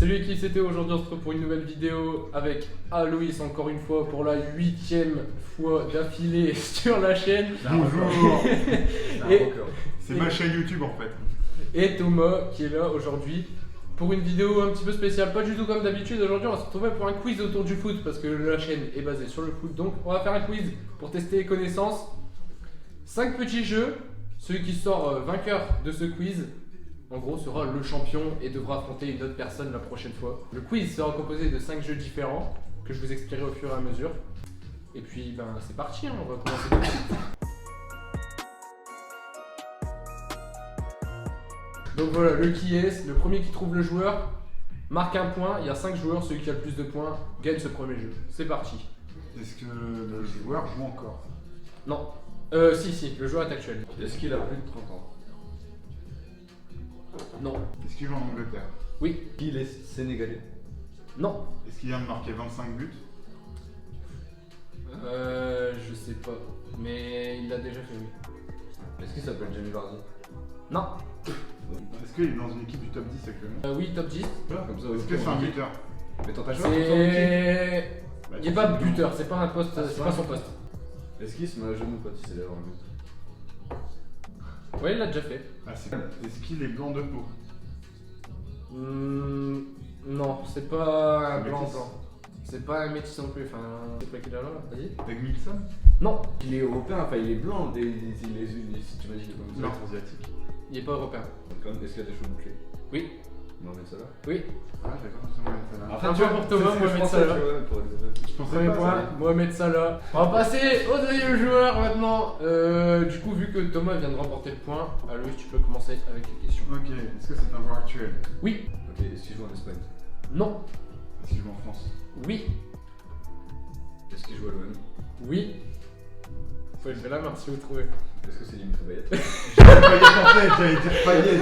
Salut l'équipe, c'était aujourd'hui on se retrouve pour une nouvelle vidéo avec Aloïs encore une fois pour la 8e fois d'affilée sur la chaîne. Bonjour. Et- C'est ma chaîne YouTube en fait. Et Thomas qui est là aujourd'hui pour une vidéo un petit peu spéciale, pas du tout comme d'habitude. Aujourd'hui on va se retrouver pour un quiz autour du foot parce que la chaîne est basée sur le foot. Donc on va faire un quiz pour tester les connaissances. 5 petits jeux, celui qui sort vainqueur de ce quiz en gros sera le champion et devra affronter une autre personne la prochaine fois. Le quiz sera composé de 5 jeux différents que je vous expliquerai au fur et à mesure. Et puis ben c'est parti, hein, on va commencer tout de suite. Donc voilà, le qui est, le premier qui trouve le joueur marque un point, il y a 5 joueurs, celui qui a le plus de points gagne ce premier jeu. C'est parti. Est-ce que le joueur joue encore? Non. Si, le joueur est actuel. Est-ce qu'il a plus de 30 ans? Non. Est-ce qu'il joue en Angleterre? Oui. Il est sénégalais? Non. Est-ce qu'il vient de marquer 25 buts? Je sais pas. Mais il l'a déjà fait, oui. Est-ce qu'il s'appelle Jamie Vardy? Non. Est-ce qu'il est dans une équipe du top 10 actuellement? Oui, top 10. Comme ça, Est-ce que c'est un buteur? Mais t'en as joué? C'est... Bah, Il n'est pas buteur, c'est pas un poste, c'est pas son poste. Est-ce qu'il se met à genoux quand il s'élève en but? Ouais, il l'a déjà fait. Ah, est-ce qu'il est blanc de peau? Non, c'est pas un C'est blanc métis. blanc. C'est pas un métis non plus, enfin... C'est pas qu'il a là, vas-y. Dagmilson? Non, Il est européen, enfin il est blanc, si tu m'as dit qu'il est comme ça. Non, asiatique. il est pas européen. Est-ce qu'il a des cheveux bouclés? Oui, Mohamed Salah? oui. Ah, j'avais pas pensé à ça là. Un point pour Thomas, Mohamed Salah. Je pensais Premier pas à point, ça. Mohamed Salah. On va passer au deuxième joueur maintenant. Du coup, vu que Thomas vient de remporter le point, Aloïs, tu peux commencer avec les questions. Ok, est-ce que c'est un joueur actuel? Oui, Ok, est-ce qu'il joue en Espagne? non, Est-ce qu'il joue en France? oui, Est-ce qu'il joue à l'OM? oui. Faut lever la main si vous trouvez. Est-ce que c'est Dimitri Payet? J'allais dire Payet.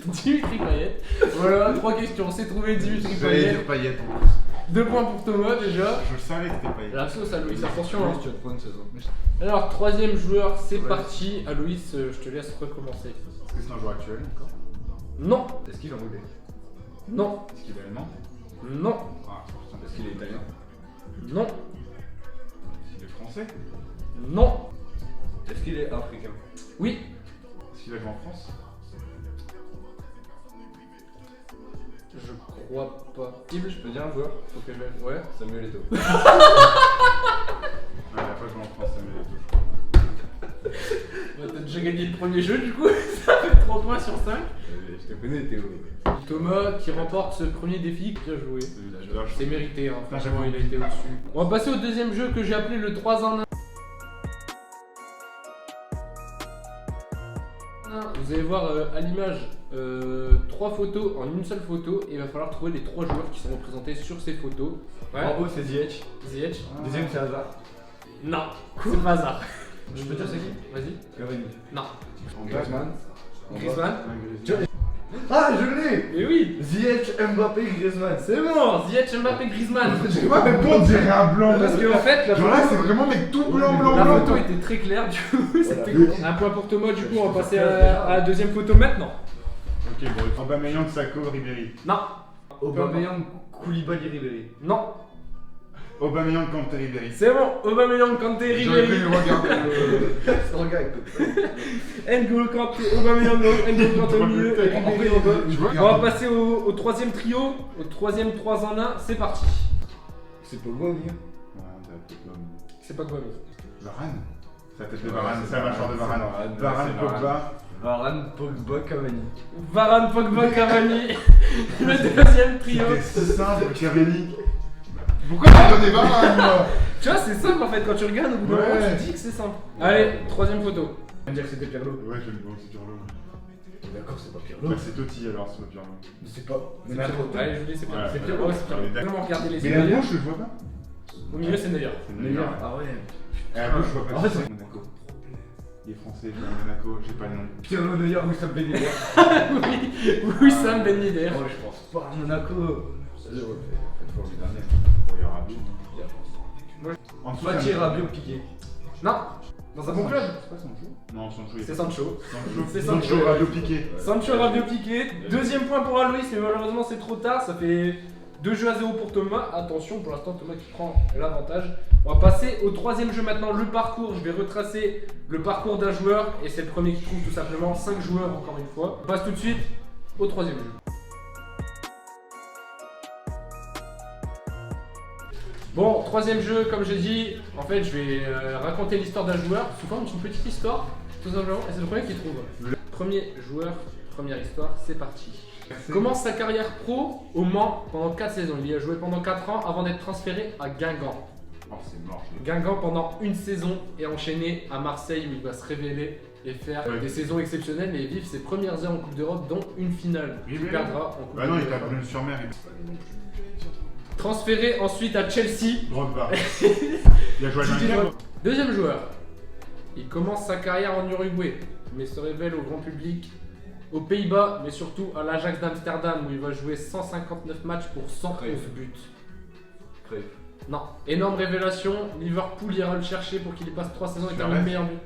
Dimitri Payet. Voilà, 3 questions. C'est trouvé Dimitri J'allais Payet. dire Payet en plus. 2 points pour Thomas déjà. Je savais que c'était Payet. La sauce, Aloïs, attention. Hein. Tu vas te prendre une saison. Alors, troisième joueur, c'est Ouais. parti. Aloïs, je te laisse recommencer. Est-ce que c'est un joueur actuel encore? Non, Est-ce qu'il est anglais? non, Est-ce qu'il est allemand? non, Ah, putain, Est-ce qu'il est italien? non, Est-ce qu'il est français? non. Est-ce qu'il est africain? Oui, Est-ce qu'il a joué en France? je crois pas. Je peux dire un joueur? Faut que je... Ouais. Samuel Eto'o. Ah, il a pas joué en France, Samuel Eto'o, je crois. Bah, t'as déjà gagné le premier jeu du coup. Ça fait 3 points sur 5. Je te connais Théo. Thomas qui remporte ce premier défi. Bien joué. Celui-là, C'est mérité, hein. Putain, Franchement, j'avoue. il a été au-dessus. On va passer au deuxième jeu que j'ai appelé le 3 en 1. Vous allez voir à l'image 3 photos en une seule photo et il va falloir trouver les 3 joueurs qui sont représentés sur ces photos. Ouais. En haut c'est Ziyech. Ziyech. Deuxième c'est Hazard. Non, c'est pas hasard. Je peux dire c'est qui? Vas-y. Cavani. Non. Griezmann. Griezmann. Ah je l'ai! Mais oui. Ziyech, Mbappé, Griezmann. C'est bon. Ziyech, Mbappé, Griezmann. Je sais pas, mais on dirait un blanc. Parce qu'en fait, la Genre là, c'est photo, vraiment mec tout blanc, blanc, la blanc. photo était très claire du coup. C'était Voilà. un point pour Thomas. Du coup, on va passer à la deuxième photo maintenant. Ok, bon, Aubameyang, Sako, Ribéry. Non. Aubameyang, Koulibaly, Ribéry. Non. Aubameyang, Kanté, Ribéry. C'est bon. Aubameyang, Kanté, J'aurais pu Ribéry. regarder Regarde. N'Golo Kanté, Aubameyang, N'Golo Kanté au milieu et Ribéry en bas. Tu vois, On va passer au troisième trio, au troisième 3 en 1. C'est parti. C'est pas bon, Mia. C'est pas quoi, mais. Varane. C'est la tête de Ouais, Varane, c'est c'est la mâchoire de Varane, Varane. c'est Varane, Varane. Pogba. Varane, Pogba, Cavani. Varane, Pogba, Cavani. Le deuxième trio. C'était si simple, Cavani. Pourquoi t'as donné Varane, moi? Tu vois, c'est simple en fait quand tu regardes au bout d'un Ouais. moment, tu te dis que c'est simple. Allez, troisième photo. On va dire que c'était Pirlo. Ouais, je le vois, c'est Pirlo. D'accord, c'est pas Pirlo. Bah, c'est Totti alors, c'est pas Pirlo. Mais c'est pas. C'est Pirlo. Allez, je vous dis, c'est Pirlo. Ouais, C'est ouais, Pirlo, ouais, c'est Pirlo. d'accord. Vraiment regarder les Mais la yeux. gauche, je vois pas. Au milieu, c'est Neuer. C'est Meilleur. Neuer. Ah ouais. Et à gauche, je vois Ah, pas. c'est- C'est Monaco. Il est français, il est à Monaco, j'ai pas le nom. Pirlo, Neuer, Wissam Ben Yedder. Oui, Sam Ben Yedder. Oh, je pense pas à Monaco. Vas-y, ouais, faut le dernier. Bon, il y aura Rabiot. En dessous, Fatih, ça me- Rabiot, Piqué. Non, Dans un bon club. C'est pas Sancho? Non, Sancho. C'est Sancho. C'est Sancho, Sancho. radio piqué. Sancho Rabiot piqué. Deuxième point pour Aloïs, mais malheureusement c'est trop tard. Ça fait 2-0 pour Thomas. Attention, pour l'instant Thomas qui prend l'avantage. On va passer au troisième jeu maintenant, le parcours. Je vais retracer le parcours d'un joueur et c'est le premier qui trouve tout simplement 5 joueurs encore une fois. On passe tout de suite au troisième jeu. Bon, troisième jeu, comme j'ai dit, en fait je vais raconter l'histoire d'un joueur sous forme d'une petite histoire, tout simplement, et c'est le premier qui trouve. Premier joueur, première histoire, c'est parti. Commence sa carrière pro au Mans pendant 4 saisons. Il y a joué pendant 4 ans avant d'être transféré à Guingamp. Oh, c'est mort. Guingamp pendant une saison et enchaîné à Marseille où il va se révéler et faire des saisons exceptionnelles et vivre ses premières heures en Coupe d'Europe, dont une finale qu'il perdra en Coupe Bah non, il d'Europe. tape Boulogne-sur-Mer. Transféré ensuite à Chelsea. Drogba. Il a joué à Guingamp. Deuxième joueur. Il commence sa carrière en Uruguay, mais se révèle au grand public aux Pays-Bas, mais surtout à l'Ajax d'Amsterdam où il va jouer 159 matchs pour 111 buts. Crève. Non. Énorme révélation, Liverpool ira le chercher pour qu'il y passe 3 saisons et termine meilleur but.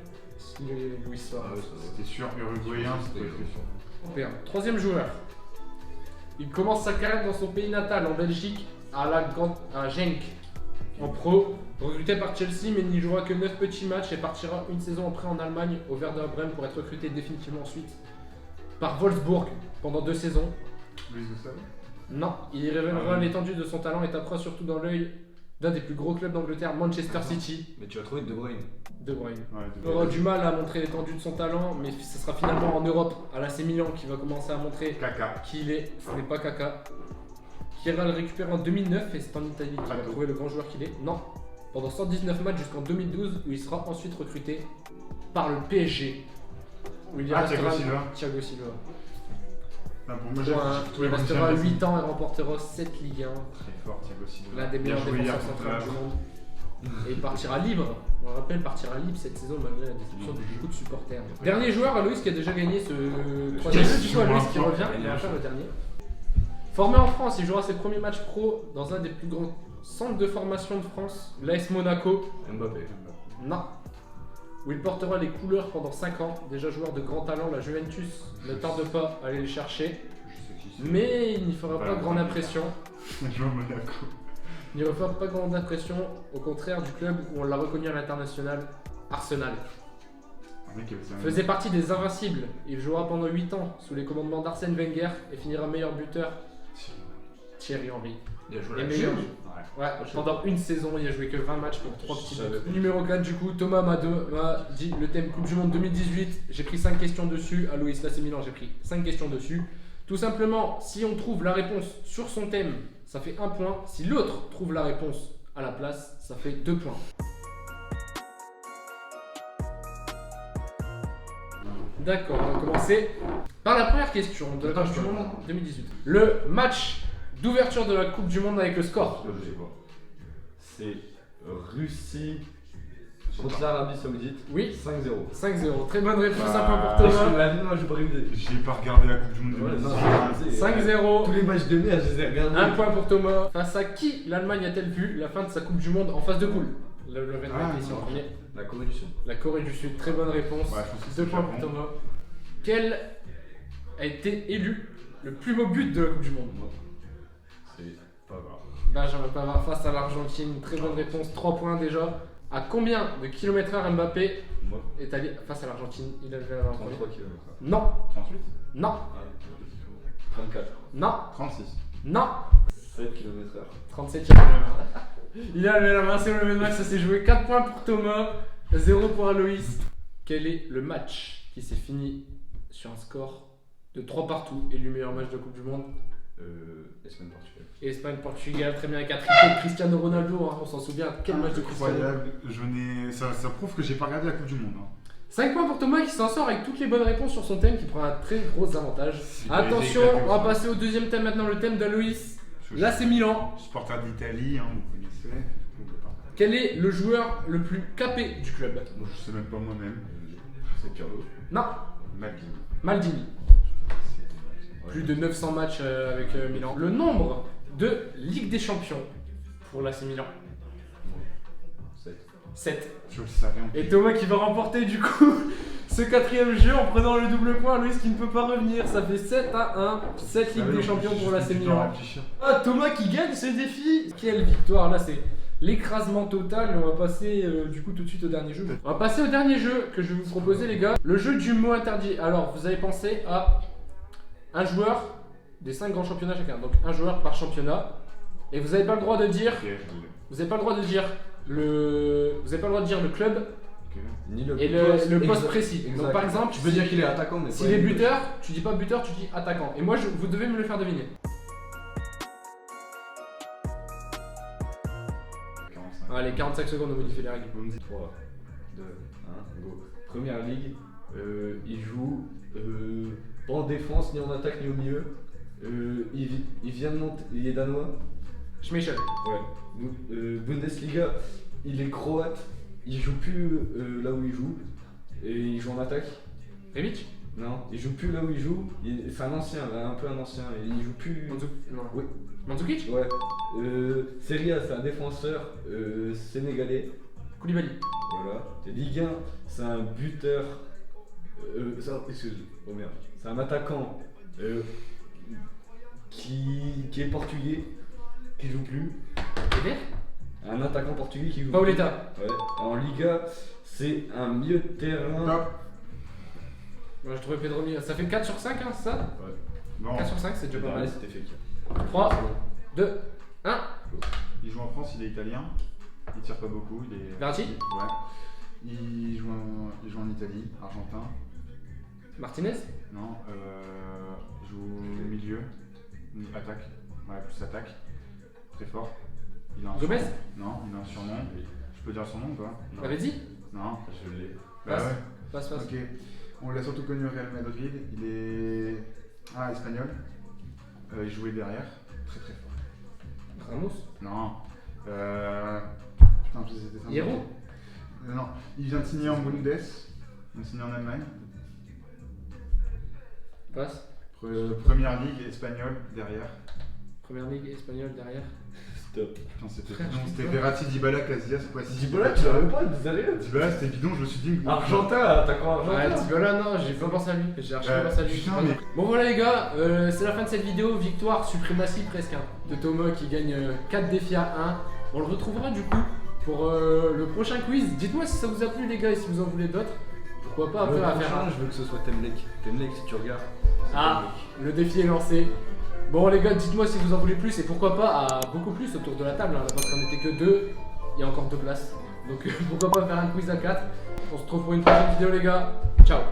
Luis Suarez. Ah ouais, ça C'était sûr, uruguayen, c'était sûr. Européen. Troisième joueur. Il commence sa carrière dans son pays natal, en Belgique, à Genk, en pro. Recruté par Chelsea, mais n'y jouera que 9 petits matchs et partira une saison après en Allemagne au Werder Bremen pour être recruté définitivement ensuite par Wolfsburg pendant 2 saisons. Luis Gustavo. Non, il y révélera l'étendue de son talent et tapera surtout dans l'œil d'un des plus gros clubs d'Angleterre, Manchester City. Mais tu vas trouver De Bruyne. De Bruyne. Ouais, Il aura du mal à montrer l'étendue de son talent, mais ce sera finalement en Europe, à l'AC Milan, qui va commencer à montrer Kaka. qui il est. Ce n'est pas Kaka. Qui ira le récupérer en 2009 et c'est en Italie qu'il va trouver le grand joueur qu'il est. Non, pendant 119 matchs jusqu'en 2012 où il sera ensuite recruté par le PSG. Où il restera Thiago Silva. Non, pour moi, Il restera 8 ans et remportera 7 Ligue 1. Très fort, Thiago Silva. L'un des meilleurs défenseurs centrales du monde. Et il partira libre. On rappelle, partira libre cette saison malgré la déception de beaucoup de supporters. Dernier joueur, Aloïs, qui a déjà gagné ce troisième jeu. Du coup, Aloïs qui revient, il va faire le dernier. Formé en France, il jouera ses premiers matchs pro dans un des plus grands centres de formation de France, l'AS Monaco. Mbappé. Non. Où il portera les couleurs pendant 5 ans. Déjà joueur de grand talent, la Juventus ne tarde pas à aller le chercher. Mais il n'y fera pas grande impression. Il joue à Monaco. Il ne va faire pas grande impression, au contraire du club où on l'a reconnu à l'international, Arsenal. Faisait partie des Invincibles. Il jouera pendant 8 ans sous les commandements d'Arsène Wenger et finira meilleur buteur. Thierry Henry. Il a joué Et à la meilleur. Juve. Ouais, pendant une saison, il a joué que 20 matchs pour 3 petits buts. Numéro 4, du coup, Thomas m'a dit le thème Coupe du Monde 2018. J'ai pris 5 questions dessus. À Aloïs, là c'est Milan, j'ai pris 5 questions dessus. Tout simplement, si on trouve la réponse sur son thème, ça fait 1 point. Si l'autre trouve la réponse à la place, ça fait 2 points. D'accord, on va commencer par la première question de la Coupe du Monde 2018. Le match d'ouverture de la Coupe du Monde avec le score. Je sais pas. C'est Russie contre l'Arabie Saoudite. Oui. 5-0. 5-0. Très bonne réponse, 1 point pour Thomas. Moi, j'ai pas regardé. J'ai pas regardé la Coupe du Monde Ouais, 2018. 5-0. Tous les matchs de merde, je les ai regardés. 1 point pour Thomas. Face à qui l'Allemagne a-t-elle vu la fin de sa Coupe du Monde en phase de poule? Le ici en premier. La Corée du Sud. La Corée du Sud, très bonne réponse. Ouais, je pense que 2 c'est points le pour Japon. Thomas. Quel a été élu le plus beau but de la Coupe du Monde? C'est pas grave. Benjamin Pavard face à l'Argentine, très bonne réponse, 3 points déjà. À combien de km/h Mbappé Moi, est allé face à l'Argentine? Il a levé la main en premier. 33 km. Non, 38. non, 34. non, 36. non. 7 km/h. 37, il a levé la main. Il a levé la main, c'est le match, ça s'est joué. 4 points pour Thomas, 0 pour Aloïs. Quel est le match qui s'est fini sur un score de 3 partout, élu meilleur match de Coupe du Monde? Espagne-Portugal. Espagne-Portugal, très bien, avec un triplé de Cristiano Ronaldo, hein, on s'en souvient. Quel match de Cristiano? Incroyable. Ça prouve que j'ai pas regardé la Coupe du Monde. 5 points pour Thomas qui s'en sort avec toutes les bonnes réponses sur son thème, qui prend un très gros avantage. Attention, on va passer au deuxième thème maintenant, le thème d'Aloïs. Là c'est Milan. Supporter d'Italie, hein, vous connaissez. Quel est le joueur le plus capé du club? Moi, je sais même pas moi-même. C'est Pirlo. Non, Maldini. Maldini. Ouais. Plus de 900 matchs avec Milan. Le nombre de Ligue des Champions pour l'AC Milan? 7. 7. Je le savais. Et Thomas qui va remporter du coup ce 4ème jeu en prenant le double point. Louis qui ne peut pas revenir. Ça fait 7-1. 7 Ligue des Champions pour l'AC Milan. Ah, Thomas qui gagne ce défi. Quelle victoire là, c'est l'écrasement total. Et on va passer du coup tout de suite au dernier jeu. On va passer au dernier jeu que je vais vous proposer les gars. Le jeu du mot interdit. Alors vous avez pensé à un joueur des 5 grands championnats chacun. Donc un joueur par championnat. Et vous n'avez pas le droit de dire. Vous n'avez pas le droit de dire vous n'avez pas le droit de dire le club Ni le et le poste précis. Exact. Donc par exemple, tu peux dire qu'il est attaquant, mais s'il est buteur, tu dis pas buteur, tu dis attaquant. Et moi, vous devez me le faire deviner. 45. Allez, 45 secondes, on modifie les règles. 3, 2, 1, go. Première ligue, il joue pas en défense, ni en attaque, ni au milieu. Il vient de monter, il est danois. Schmeichel. Ouais. Bundesliga, il est croate. Il joue plus là où il joue. Et il joue en attaque. Rebic. Non, il joue plus là où il joue. C'est un ancien, un peu un ancien. Et il joue plus. Non. Oui. Mandzukic. Ouais. Serie A, c'est un défenseur sénégalais. Koulibaly. Voilà. Et Ligue 1, c'est un buteur. Oh merde. C'est un attaquant qui est portugais, qui joue plus. Eder. Un attaquant portugais qui joue Paoletta. plus. Ouais. En Liga, c'est un milieu de terrain. Top. Moi j'ai trouvé Pedro Mia. Ça fait 4 sur 5, hein, c'est ça? Ouais. Non. 4 sur 5, c'est déjà pas mal. C'était fake. 3, 2, 1. Il joue en France, il est italien. Il tire pas beaucoup. Il est. Verratti. Ouais. Il joue en Italie, argentin. Martinez. Non. Il joue au milieu. Attaque. Ouais, plus attaque. Très fort. Il a un Gomez. surnom. Non, il a un surnom. Je peux dire son nom ou pas? Non. L'avez dit? Non. Je l'ai. Bah Passe. ouais. Passe. Ok. On l'a surtout connu au Real Madrid. Il est. Ah, espagnol. Il jouait derrière. Très très fort. Ramos. Non. Putain, c'était ça. Hierro. Non. Il vient de signer en Bundes. Il vient de signer en Allemagne. Passe. Première ligue espagnole derrière. Première ligue espagnole derrière. Stop. Putain, c'était Verratti, Dybala, Casillas, quoi. Dybala, tu l'avais pas, sérieux? Dybala, c'était bidon, je me suis dit. Argentin, attaquant Ouais, argentin. Dybala, non, j'ai pas pensé à lui. J'ai archi pas pensé à lui. putain, mais- Bon voilà les gars, c'est la fin de cette vidéo. Victoire, suprématie presque hein, de Thomas qui gagne 4 défis à 1. On le retrouvera du coup pour le prochain quiz. Dites-moi si ça vous a plu les gars et si vous en voulez d'autres. Pourquoi pas après à faire un. Je veux que ce soit Temlek. Temlek, si tu regardes. c'est Ah, Temlek. le défi est lancé. Bon les gars, dites-moi si vous en voulez plus et pourquoi pas à beaucoup plus autour de la table hein, parce qu'on n'était que 2, il y a encore 2 places. Donc pourquoi pas faire un quiz à 4. On se retrouve pour une prochaine vidéo les gars. Ciao.